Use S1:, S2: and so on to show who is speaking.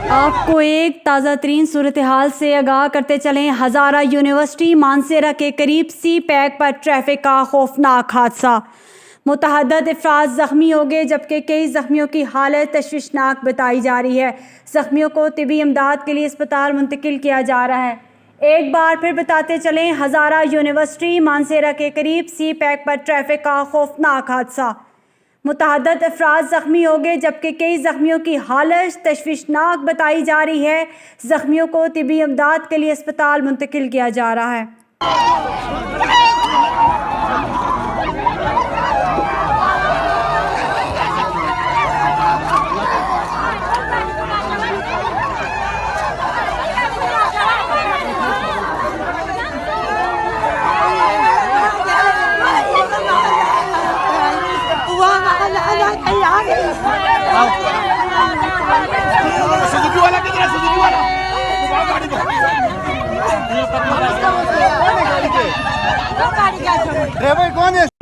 S1: आपको एक ताज़ा तरीन सूरत हाल से आगाह करते चलें। हज़ारा यूनिवर्सिटी मानसेरा के करीब सी पैक पर ट्रैफिक का खौफनाक हादसा, मुतअद्दिद अफराद ज़ख्मी हो गए जबकि कई ज़ख्मियों की हालत तशवीशनाक बताई जा रही है। ज़ख्मियों को तिबी इमदाद के लिए अस्पताल मुंतकिल किया जा रहा है। एक बार फिर बताते चलें, हज़ारा यूनिवर्सिटी मानसेरा के करीब सी पैक पर ट्रैफिक का खौफनाक हादसा, मुतअद्दिद अफराद ज़ख्मी हो गए जबकि कई ज़ख्मियों की हालत तशवीशनाक बताई जा रही है। ज़ख्मियों को तिबी इमदाद के लिए अस्पताल मुंतकिल किया जा रहा है।
S2: सुजुकी वाला किधर है? सुजुकी वाला गाड़ी ड्राइवर कौन है?